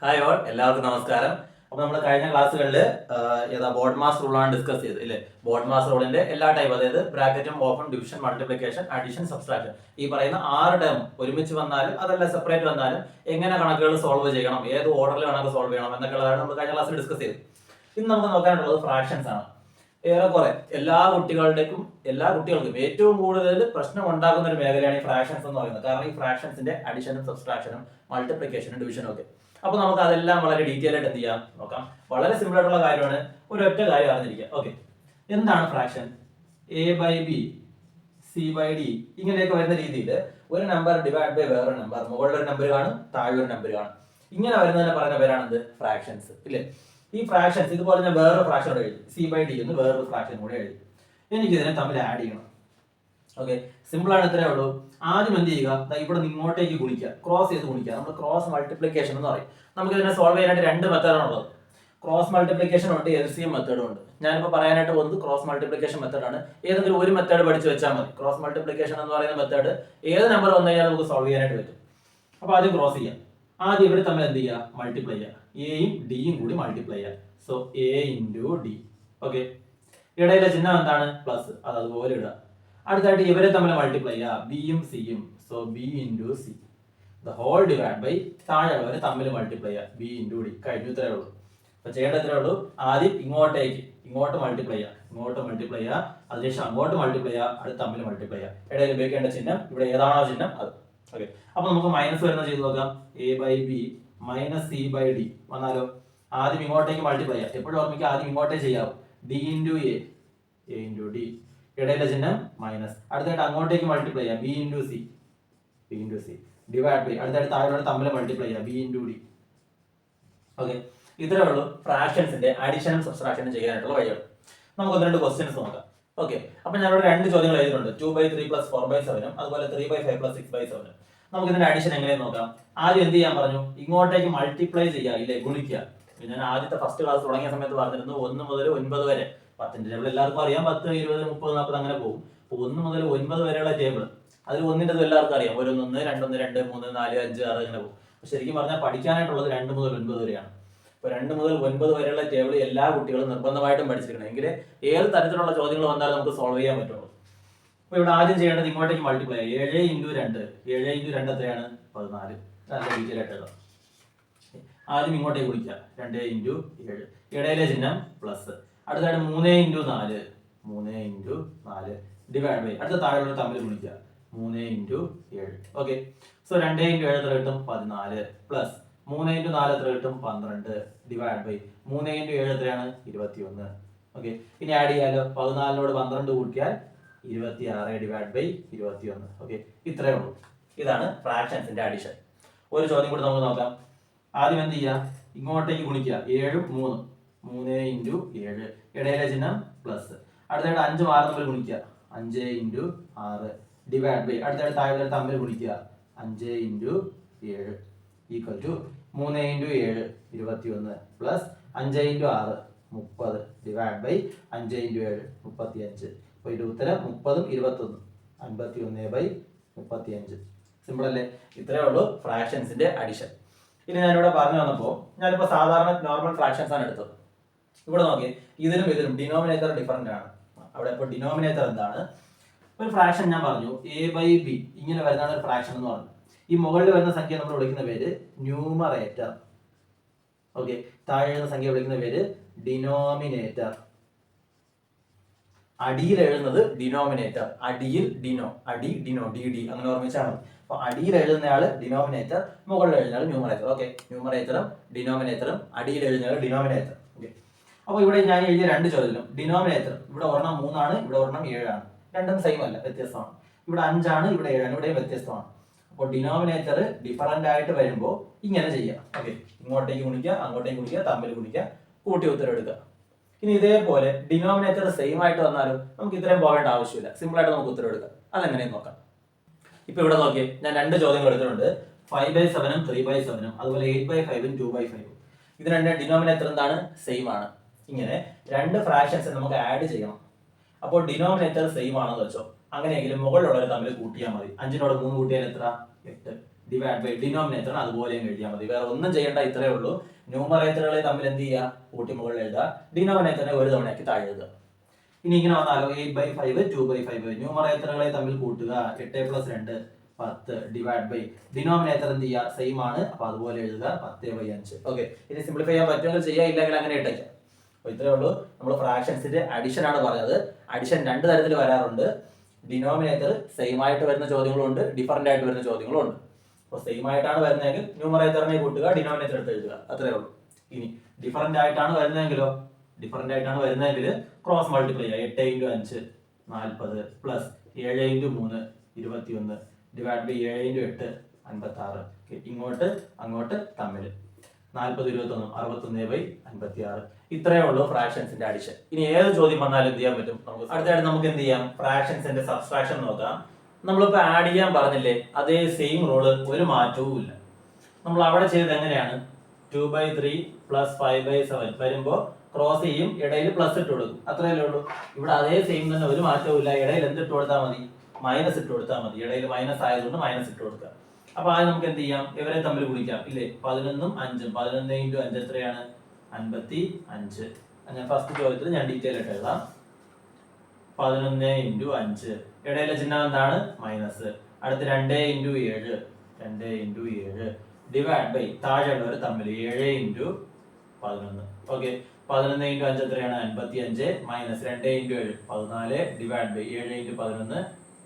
Hi all, എല്ലാവർക്കും നമസ്കാരം. അപ്പൊ നമ്മൾ കഴിഞ്ഞ ക്ലാസ്സുകളിൽ ബോർഡ് മാസ് റൂൾ ആണ് ഡിസ്കസ് ചെയ്തത് ഇല്ലേ? ബോർഡ് മാസ് റൂളിന്റെ എല്ലാ ടൈപ്പ്, അതായത് ബ്രാക്കറ്റും open, division, multiplication, addition, subtraction, ഈ പറയുന്ന 6 ടേം ഒരുമിച്ച് വന്നാലും അതല്ല സെപ്പറേറ്റ് വന്നാലും എങ്ങനെ കണക്കുകൾ സോൾവ് ചെയ്യണം, ഏത് ഓർഡറിൽ കണക്ക് സോൾവ് ചെയ്യണം എന്നൊക്കെയുള്ളതാണ് നമ്മൾ കഴിഞ്ഞ ക്ലാസ്സിൽ ഡിസ്കസ് ചെയ്തത്. ഇന്ന് നമുക്ക് നോക്കാനുള്ളത് ഫ്രാക്ഷൻസ് ആണ്. ഏറെക്കുറെ എല്ലാ കുട്ടികൾക്കും ഏറ്റവും കൂടുതൽ പ്രശ്നം ഉണ്ടാക്കുന്ന ഒരു മേഖലയാണ് ഈ ഫ്രാക്ഷൻസ് എന്ന് പറയുന്നത്. കാരണം ഈ ഫ്രാക്ഷൻസിന്റെ അഡിഷനും സബ്സ്ട്രാക്ഷനും മൾട്ടിപ്ലിക്കേഷനും ഡിവിഷനും ഒക്കെ. അപ്പൊ നമുക്ക് അതെല്ലാം വളരെ ഡീറ്റെയിൽ ആയിട്ട് എന്ത് ചെയ്യാം നോക്കാം. വളരെ സിമ്പിൾ ആയിട്ടുള്ള കാര്യമാണ്, ഒരൊറ്റ കാര്യം അറിഞ്ഞിരിക്കുക. ഓക്കെ, എന്താണ് fraction? A by B, C by D, ഇങ്ങനെയൊക്കെ വരുന്ന രീതിയിൽ ഒരു നമ്പർ ഡിവൈഡ് ബൈ വേറൊരു നമ്പർ, മുകളിൽ ഒരു നമ്പർ കാണും, താഴെ ഒരു നമ്പർ കാണും. ഇങ്ങനെ വരുന്നതിനെ പറയുന്ന പേരാണ് ഫ്രാക്ഷൻസ് ഇല്ലേ? ഈ ഫ്രാക്ഷൻസ് ഇതുപോലെ ഞാൻ വേറൊരു ഫ്രാക്ഷൻ കൂടെ എഴുതി, സി ബൈ ഡി എന്ന് വേറൊരു ഫ്രാക്ഷൻ കൂടെ എഴുതി. എനിക്കിതിനെ തമ്മിൽ ആഡ് ചെയ്യണം. ഓക്കെ, സിമ്പിൾ ആണ്, ഇത്രേ ഉള്ളൂ. ആദ്യം എന്ത് ചെയ്യുക, ഇവിടെ നിന്ന് ഇങ്ങോട്ടേക്ക് ഗുണിക്കുക, ക്രോസ് ചെയ്ത് ഗുണിക്കുക. നമ്മൾ ക്രോസ് മൾട്ടിപ്ലിക്കേഷൻ എന്ന് പറയും. നമുക്ക് ഇതിനെ സോൾവ് ചെയ്യാനായിട്ട് 2 മെത്തേഡാണ് ഉള്ളത്. ക്രോസ് മൾട്ടിപ്ലിക്കേഷൻ ഉണ്ട്, LCM മെത്തേഡും ഉണ്ട്. ഞാനിപ്പോൾ പറയാനായിട്ട് പോകുന്നത് ക്രോസ് മൾട്ടിപ്ലിക്കേഷൻ മെത്തേഡാണ്. ഏതെങ്കിലും ഒരു മെത്തേഡ് പഠിച്ചു വെച്ചാൽ മതി. ക്രോസ് മൾട്ടിപ്ലിക്കേഷൻ എന്ന് പറയുന്ന മെത്തേഡ് ഏത് നമ്പർ വന്നു കഴിഞ്ഞാൽ നമുക്ക് സോൾവ് ചെയ്യാനായിട്ട് പറ്റും. അപ്പോൾ ആദ്യം ക്രോസ് ചെയ്യാം. ആദ്യം ഇവർ തമ്മിൽ എന്ത് ചെയ്യുക, മൾട്ടിപ്ലൈ ചെയ്യുക. എയും ഡിയും കൂടി മൾട്ടിപ്ലൈ ചെയ്യുക. So A into D. Okay, ഇടയിലെ ചിഹ്നം എന്താണ്? പ്ലസ്, അത് അതുപോലെ ഇടുക. അടുത്തായിട്ട് ഇവരെ തമ്മിൽ മൾട്ടിപ്ലൈ ചെയ്യുക, ബിയും സിയും. So B into C the whole divide by താഴെയുള്ളവരെ തമ്മിൽ മൾട്ടിപ്ലൈ ചെയ്യുക, ബി ഇൻറ്റു ഡി. കഴിഞ്ഞു, ഇത്രേ ഉള്ളൂ. അപ്പൊ ചെയ്യേണ്ട ഇത്രേ ഉള്ളൂ. ആദ്യം ഇങ്ങോട്ട് മൾട്ടിപ്ലൈ ചെയ്യുക, അതിനുശേഷം അങ്ങോട്ട് മൾട്ടിപ്ലൈ ചെയ്യുക, അടുത്ത് തമ്മിൽ മൾട്ടിപ്ലൈ ചെയ്യുക. ഇടയിൽ ഉപയോഗിക്കേണ്ട ചിഹ്നം ഇവിടെ ഏതാണോ ചിഹ്നം അത്. ഓക്കെ, അപ്പൊ നമുക്ക് മൈനസ് വരുന്ന ചെയ്ത് നോക്കാം. A by B minus C by D വന്നാലോ? ആദ്യം ഇങ്ങോട്ടേക്ക് മൾട്ടിപ്ലൈ ചെയ്യാം. എപ്പോഴും ഓർമ്മിക്കുക, ആദ്യം ഇങ്ങോട്ടേ ചെയ്യാവും. D into A into D, ഇടയിലെ ചിഹ്നം മൈനസ്. അടുത്തായിട്ട് അങ്ങോട്ടേക്ക് മൾട്ടിപ്ലൈ ചെയ്യാം, B into C divide by അടുത്തായിട്ട് താഴെ തമ്മിൽ മൾട്ടിപ്ലൈ ചെയ്യാം, ബി ഇൻറ്റു ഡി. ഓക്കെ, ഇത്രേ ഉള്ളൂ ഫ്രാക്ഷൻസിന്റെ അഡിഷനും സബ്സ്ട്രാക്ഷനും ചെയ്യാനായിട്ടുള്ള വഴികൾ. നമുക്ക് 1-2 ക്വസ്റ്റ്യൻസ് നോക്കാം. ഓക്കെ, അപ്പൊ ഞാനിവിടെ 2 ചോദ്യങ്ങൾ എഴുതിയിട്ടുണ്ട്. 2/3 + 4/7 അതുപോലെ 3/5 + 6/7. നമുക്ക് ഇതിന്റെ അഡിഷൻ എങ്ങനെയെന്ന് നോക്കാം. ആദ്യം എന്ത് ചെയ്യാൻ പറഞ്ഞു? ഇങ്ങോട്ടേക്ക് മൾട്ടിപ്ലൈ ചെയ്യുക ഇല്ലേ, ഗുണിക്കുക. ഞാൻ ആദ്യത്തെ ഫസ്റ്റ് ക്ലാസ് തുടങ്ങിയ സമയത്ത് പറഞ്ഞിരുന്നു 1 മുതൽ 9 വരെ. 10ന്റെ ടേബിൾ എല്ലാവർക്കും അറിയാം, 10, 20, 30, 40 അങ്ങനെ പോകും. അപ്പോൾ 1 മുതൽ 9 വരെയുള്ള ടേബിൾ, അതിൽ 1-ന്റെത് എല്ലാവർക്കും അറിയാം. 1, 1, 2, 1, 2, 3, 4, 5, 6 അങ്ങനെ പോകും. ശരിക്കും പറഞ്ഞാൽ പഠിക്കാനായിട്ടുള്ളത് 2 മുതൽ 9 വരെയാണ്. അപ്പോൾ 2 മുതൽ 9 വരെയുള്ള ടേബിൾ എല്ലാ കുട്ടികളും നിർബന്ധമായിട്ടും പഠിച്ചിരിക്കണം. എങ്കിൽ ഏത് തരത്തിലുള്ള ചോദ്യങ്ങൾ വന്നാലും നമുക്ക് സോൾവ് ചെയ്യാൻ പറ്റുള്ളൂ. അപ്പോൾ ഇവിടെ ആദ്യം ചെയ്യേണ്ടത് ഇങ്ങോട്ടേക്ക് മൾട്ടിപ്ലൈ 7 ഇൻറ്റു 2. 7 ഇൻറ്റു 2 എത്രയാണ്? 14. നല്ല ഡീറ്റെയിൽ ആയിട്ട് എഴുതാം. ആദ്യം ഇങ്ങോട്ടേക്ക് വിളിക്കുക, 2 ഇൻറ്റു 7, ഇടയിലെ ചിഹ്നം പ്ലസ്. അടുത്തായിട്ട് 3 ഇൻറ്റു 4 ഡിവൈഡ് ബൈ അടുത്ത താഴെ തമ്മിൽ വിളിക്കുക, 3 ഇൻറ്റു 7. ഓക്കെ, സോ 2 ഇൻറ്റു 7 എത്ര കിട്ടും? 14 പ്ലസ് 3 ഇൻറ്റു 4 എത്ര കിട്ടും? 12 ഡിവൈഡ് ബൈ 3 ഇൻറ്റു 7 എത്രയാണ്? 21. ഓക്കെ, ഇനി ആഡ് ചെയ്യാലോ. 14നോട് 12 കൂട്ടിയാൽ 26 ഡിവൈഡ് ബൈ 21. ഓക്കെ, ഇത്രയേ ഉള്ളൂ. ഇതാണ് ഫ്രാക്ഷൻസിന്റെ അഡിഷൻ. ഒരു ചോദ്യം കൂടി നമുക്ക് നോക്കാം. ആദ്യം എന്ത് ചെയ്യുക, ഇങ്ങോട്ടേക്ക് ഗുണിക്കുക, 7 3 3 ഇൻറ്റു 7 ഇടയിലെ ചിഹ്നം പ്ലസ്. അടുത്തായിട്ട് 5 6 തമ്മിൽ ഗുണിക്കുക, 5 ഇൻറ്റു 6 ഡിവൈഡ് ബൈ അടുത്തായിട്ട് താഴെ തമ്മിൽ ഗുണിക്കുക, 5 into 7 equal to 3 into 7 21 plus 5 into 6 30 divide by 5 into 7 35. അപ്പോൾ ഇതിന്റെ ഉത്തരം 30ഉം 21 51/35. സിമ്പിൾ അല്ലേ? ഇത്രയേ ഉള്ളൂ ഫ്രാക്ഷൻസിന്റെ അഡിഷൻ. ഇനി ഞാനിവിടെ പറഞ്ഞു വന്നപ്പോൾ ഞാനിപ്പോൾ സാധാരണ നോർമൽ ഫ്രാക്ഷൻസ് ആണ് എടുത്തത്. ഇവിടെ നോക്കി, ഇതിലും ഡിനോമിനേറ്റർ ഡിഫറൻ്റ് ആണ്. അവിടെ ഇപ്പോൾ ഡിനോമിനേറ്റർ എന്താണ്? ഒരു ഫ്രാക്ഷൻ ഞാൻ പറഞ്ഞു എ ബൈ ബി ഇങ്ങനെ വരുന്നതാണ് ഒരു ഫ്രാക്ഷൻ എന്ന് പറഞ്ഞു. ഈ മുകളിൽ വരുന്ന സംഖ്യ നമ്മൾ വിളിക്കുന്ന പേര് ന്യൂമറേറ്റർ. ഓക്കെ, താഴെ എഴുതുന്ന സംഖ്യ വിളിക്കുന്ന പേര് ഡിനോമിനേറ്റർ. അടിയിൽ എഴുതുന്നത് ഡിനോമിനേറ്റർ, അടിയിൽ ഡിനോ, ഡി ഡി അങ്ങനെ ഓർമ്മിച്ചാൽ മതി. അപ്പൊ അടിയിൽ എഴുതുന്നയാള് ഡിനോമിനേറ്റർ, മുകളിൽ എഴുതുന്നയാൾ ന്യൂമറേറ്റർ. ഓക്കെ, ന്യൂമറേറ്ററും ഡിനോമിനേറ്ററും അടിയിൽ എഴുതുന്നയാൾ ഡിനോമിനേറ്റർ. ഓക്കെ, അപ്പോൾ ഇവിടെ ഞാൻ എഴുതിയ 2 ചോദ്യത്തിലും ഡിനോമിനേറ്റർ ഇവിടെ ഒരെണ്ണം 3 ആണ്, ഇവിടെ ഒരെണ്ണം 7 ആണ്. രണ്ടും സെയിം അല്ല, വ്യത്യസ്തമാണ്. ഇവിടെ 5 ആണ്, ഇവിടെ 7 ആണ്, ഇവിടെയും വ്യത്യസ്തമാണ്. അപ്പോൾ ഡിനോമിനേറ്റർ ഡിഫറൻ്റ് ആയിട്ട് വരുമ്പോൾ ഇങ്ങനെ ചെയ്യാം. ഓക്കെ, ഇങ്ങോട്ടേക്ക് ഗുണിക്കുക, അങ്ങോട്ടേക്ക് ഗുണിക്കുക, തമ്മിൽ ഗുണിക്കുക, കൂട്ടി ഉത്തരം എടുക്കുക. ഇനി ഇതേപോലെ ഡിനോമിനേറ്റർ സെയിം ആയിട്ട് വന്നാലും നമുക്ക് ഇത്രയും പോകേണ്ട ആവശ്യമില്ല, സിമ്പിൾ ആയിട്ട് നമുക്ക് ഉത്തരം എടുക്കാം. അതെങ്ങനെയും നോക്കാം. ഇപ്പൊ ഇവിടെ നോക്കിയേ, ഞാൻ 2 ചോദ്യങ്ങൾ എടുത്തിട്ടുണ്ട്. 5/7 3/7 അതുപോലെ 8/5 2/5. ഇത് 2 ഡിനോമിനേറ്റർ എന്താണ്? സെയിം ആണ്. ഇങ്ങനെ 2 ഫ്രാക്ഷൻസ് നമുക്ക് ആഡ് ചെയ്യണം. അപ്പോൾ ഡിനോമിനേറ്റർ സെയിം ആണെന്ന് വെച്ചോ, അങ്ങനെയെങ്കിലും മുകളിലുള്ളവർ തമ്മിൽ കൂട്ടിയാൽ മതി. 5നോട് 3 കൂട്ടിയാൽ എത്ര? 8. ഡിവൈഡ് ബൈ ഡിനോമിനേറ്റർ അതുപോലെയും എഴുതിയാൽ മതി. വേറെ ഒന്നും ചെയ്യേണ്ട, ഇത്രയേ ഉള്ളൂ. ന്യൂമറേറ്ററുകളെ തമ്മിൽ എന്ത് ചെയ്യുക, കൂട്ടി മുകളിൽ എഴുതുക, ഡിനോമിനേറ്ററിനെ ഒരു തവണയാക്കി താഴെ എഴുതുക. ഇനി ഇങ്ങനെ വന്നാലോ 8/5 2/5 ന്യൂമറേറ്ററുകളെ തമ്മിൽ കൂട്ടുക 8 + 2 10 ഡിവൈഡ് ബൈ ഡിനോമിനേറ്റർ എന്ത് ചെയ്യുക, സെയിം ആണ്, അപ്പൊ അതുപോലെ എഴുതുക 10/5. ഓക്കെ, ഇനി സിംപ്ലിഫൈ ചെയ്യാൻ പറ്റുമെങ്കിൽ ചെയ്യുക, ഇല്ലെങ്കിൽ അങ്ങനെ ഇട്ടേക്കാം. അപ്പൊ ഇത്രയേ ഉള്ളൂ. നമ്മൾ ഫ്രാക്ഷൻസിന്റെ അഡിഷൻ ആണ് പറഞ്ഞത്. അഡിഷൻ രണ്ട് തരത്തിൽ വരാറുണ്ട്. ഡിനോമിനേറ്റർ സെയിം ആയിട്ട് വരുന്ന ചോദ്യങ്ങളുണ്ട്, ഡിഫറന്റ് ആയിട്ട് വരുന്ന ചോദ്യങ്ങളുണ്ട്. അപ്പോൾ സെയിം ആയിട്ടാണ് വരുന്നതെങ്കിൽ ന്യൂമറേറ്ററിനെ കൂട്ടുക, ഡിനോമിനേറ്റർ എടുത്ത് എഴുതുക, അത്രേ ഉള്ളൂ. ഇനി ഡിഫറന്റ് ആയിട്ടാണ് വരുന്നതെങ്കിൽ ക്രോസ് മൾട്ടിപ്ലൈ ചെയ്യുക. 8 × 5 40 പ്ലസ് 7 × 3 21 ഡിവൈഡ് ബൈ 7 × 8 56. ഇങ്ങോട്ട് അങ്ങോട്ട് തമ്മിൽ 40 21 61/56. ഇത്രയേ ഉള്ളൂ ഫ്രാക്ഷൻസിന്റെ അഡിഷൻ. ഇനി ഏത് ചോദ്യം വന്നാലും എന്ത് ചെയ്യാൻ പറ്റും, അടുത്തായിട്ട് നമുക്ക് എന്ത് ചെയ്യാം, ഫ്രാക്ഷൻസിന്റെ സബ്സ്ട്രാക്ഷൻ നോക്കാം. നമ്മളിപ്പോ ആഡ് ചെയ്യാൻ പറഞ്ഞില്ലേ, അതേ സെയിം റൂള്, ഒരു മാറ്റവും ഇല്ല. നമ്മൾ അവിടെ ചെയ്തത് എങ്ങനെയാണ്, 2/3 + 5/7 വരുമ്പോ ക്രോസ് ചെയ്യും, ഇടയിൽ പ്ലസ് ഇട്ട് കൊടുക്കും, അത്രയല്ലേ ഉള്ളൂ. ഇവിടെ അതേ സെയിം തന്നെ, ഒരു മാറ്റവും ഇല്ല. ഇടയിൽ എന്ത് ഇട്ട് കൊടുത്താൽ മതി, മൈനസ് ഇട്ട് കൊടുത്താൽ മതി. ഇടയിൽ മൈനസ് ആയതുകൊണ്ട് മൈനസ് ഇട്ട് കൊടുക്കുക. അപ്പൊ ആദ്യം നമുക്ക് എന്ത് ചെയ്യാം, ഇവരെ തമ്മിൽ ഗുണിക്കാം ഇല്ലേ. 11 5 11 × 5 എത്രയാണ്, 55. അങ്ങനെ ഫസ്റ്റ് ചോദ്യത്തിൽ ഞാൻ ഡീറ്റെയിൽ ആയിട്ട് എഴുതാം. 11 × 5 ഇടയിലെ ചിഹ്നം എന്താണ്, മൈനസ്. അടുത്ത് 2 × 7 ഡിവൈഡ് ബൈ താഴെയുള്ളവർ തമ്മിൽ 7 × 11. ഓക്കെ, 11 × 5 എത്രയാണ്, 55 മൈനസ് 2 × 7 14 ഡിവൈഡ് ബൈ 7 × 11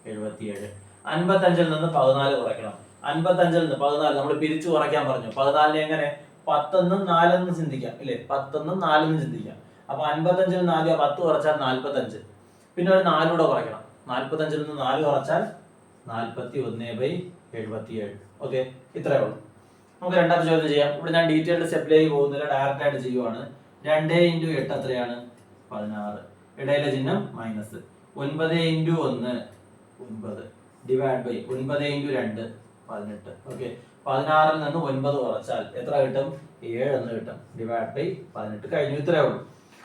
77. 55-ൽ നിന്ന് 14 കുറയ്ക്കണം. 55-ൽ നിന്ന് 14 നമ്മൾ പിരിച്ചു കുറയ്ക്കാൻ പറഞ്ഞു. 14 എങ്ങനെ, 10 4 ചിന്തിക്കാം ഇല്ലേ, 10 4 ചിന്തിക്കാം. അപ്പൊ 55-ൽ നിന്ന് ആദ്യം 10 കുറച്ചാൽ 45, പിന്നെ ഒരു 4 കൂടെ കുറയ്ക്കണം. 45-ൽ നിന്ന് 4 കുറച്ചാൽ 41/77. ഓക്കെ, ഇത്രയേ ഉള്ളൂ. നമുക്ക് രണ്ടാമത്തെ ചോദ്യം ചെയ്യാം. ഇവിടെ ഞാൻ ഡീറ്റെയിൽഡ് സ്റ്റെപ്പിലേക്ക് പോകുന്നില്ല, ഡയറക്റ്റ് ആയിട്ട് ചെയ്യുവാണ്. 2 × 8 എത്രയാണ്, 16. ഇടയിലെ ചിഹ്നം മൈനസ്. 9 × 1 9 divide by 9 × 2 18. ഓക്കെ, 16-ൽ നിന്ന് 9 കുറച്ചാൽ എത്ര കിട്ടും, 7 എന്ന് കിട്ടും. ഡിവൈഡ് ബൈ 18 കഴിഞ്ഞു. ഇത്രയേ ഉള്ളൂ.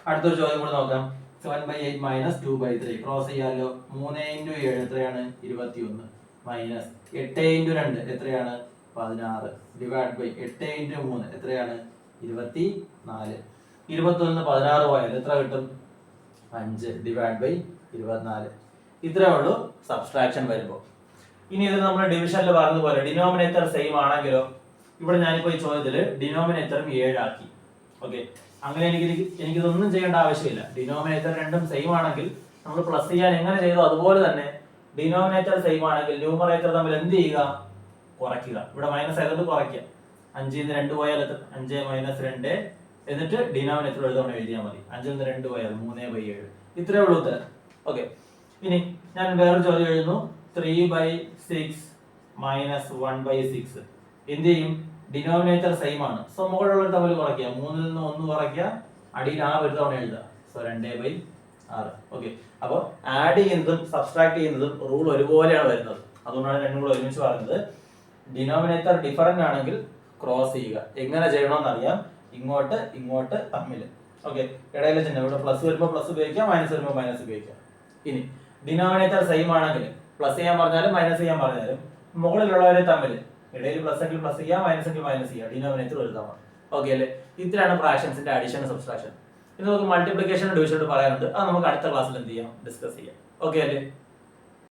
അടുത്തൊരു ചോദ്യം കൂടെ നോക്കാം. 7/8 - 2/3 ക്രോസ് ചെയ്യാലോ. 3 × 7 എത്രയാണ്, 21 മൈനസ് 8 × 2 എത്രയാണ്, 16 ഡിവൈഡ് ബൈ 8 × 3 എത്രയാണ്, 24. 21 16 പോയാൽ എത്ര കിട്ടും, 5 ഡിവൈഡ് ബൈ 24. ഇത്രയേ ഉള്ളൂ സബ്സ്ട്രാക്ഷൻ വരുമ്പോൾ. ഇനി ഇത് നമ്മൾ ഡിവിഷനിൽ പറഞ്ഞതുപോലെ ഡിനോമിനേറ്റർ സെയിം ആണെങ്കിലോ, ഇവിടെ ഞാനിപ്പോ ഈ ചോദ്യത്തിൽ ഡിനോമിനേറ്ററും 7 ആക്കി. ഓക്കെ, അങ്ങനെ എനിക്കിതൊന്നും ചെയ്യേണ്ട ആവശ്യമില്ല. ഡിനോമിനേറ്റർ രണ്ടും സെയിം ആണെങ്കിൽ നമ്മൾ പ്ലസ് ചെയ്യാൻ എങ്ങനെ ചെയ്തോ അതുപോലെ തന്നെ ഡിനോമിനേറ്റർ സെയിം ആണെങ്കിൽ ന്യൂമറേറ്റർ തമ്മിൽ എന്ത് ചെയ്യുക, കുറയ്ക്കുക. ഇവിടെ മൈനസ് ആയതുകൊണ്ട് കുറയ്ക്കുക. 5-ൽ നിന്ന് 2 പോയാൽ 5 - 2 എന്നിട്ട് ഡിനോമിനേറ്റർ ഒരു തവണ എഴുതിയാൽ മതി. 5-ൽ നിന്ന് 2 പോയാൽ 3/7. ഇത്രയേ ഉള്ളൂ ഉത്തരം. ഓക്കെ, ഇനി ഞാൻ വേറൊരു ചോദ്യം എഴുതുന്നു. 3/6 - 1/6 എന്ത് ചെയ്യും, ഡിനോമിനേറ്റർ സെയിം ആണ്. സോ മുകളിലുള്ള തമ്മിൽ കുറയ്ക്കുക. 3-ൽ നിന്ന് 1 കുറയ്ക്കുക, അടിയിൽ 6 ഒരു തവണ എഴുതുക. സോ 2/6. ഓക്കെ, അപ്പോൾ ആഡ് ചെയ്യുന്നതും സബ്സ്ട്രാക്ട് ചെയ്യുന്നതും റൂൾ ഒരുപോലെയാണ് വരുന്നത്. അതുകൊണ്ടാണ് രണ്ടും കൂടെ ഒരുമിച്ച് പറയുന്നത്. ഡിനോമിനേറ്റർ ഡിഫറന്റ് ആണെങ്കിൽ ക്രോസ് ചെയ്യുക. എങ്ങനെ ചെയ്യണമെന്ന് അറിയാം, ഇങ്ങോട്ട് ഇങ്ങോട്ട് തമ്മിൽ. ഓക്കെ, ഇടയിലെ ചിഹ്നം ഇവിടെ പ്ലസ് വരുമ്പോൾ പ്ലസ് ഉപയോഗിക്കാം, മൈനസ് വരുമ്പോൾ മൈനസ് ഉപയോഗിക്കാം. ഇനി ഡിനോമിനേറ്റർ സെയിം ആണെങ്കിൽ പ്ലസ് ചെയ്യാൻ പറഞ്ഞാലും മൈനസ് ചെയ്യാൻ പറഞ്ഞാലും മുകളിലുള്ളവരെ തമ്മിൽ ഇടയിൽ പ്ലസ് എങ്കിൽ പ്ലസ് ചെയ്യുക, മൈനസ് എങ്കിൽ മൈനസ് ചെയ്യുക, ഡിനോമിനേറ്റർ ഒരു തവണ. ഓക്കെ അല്ലേ, ഇത്രയാണ് ഫ്രാക്ഷൻസിന്റെ അഡിഷൻ സബ്സ്ട്രാക്ഷൻ. ഇത് നമുക്ക് മൾട്ടിപ്ലിക്കേഷൻ ഡിവിഷൻ പറയാനുണ്ട്. അത് നമുക്ക് അടുത്ത ക്ലാസ്സിൽ എന്ത് ചെയ്യാം, ഡിസ്കസ് ചെയ്യാം. ഓക്കെ അല്ലേ.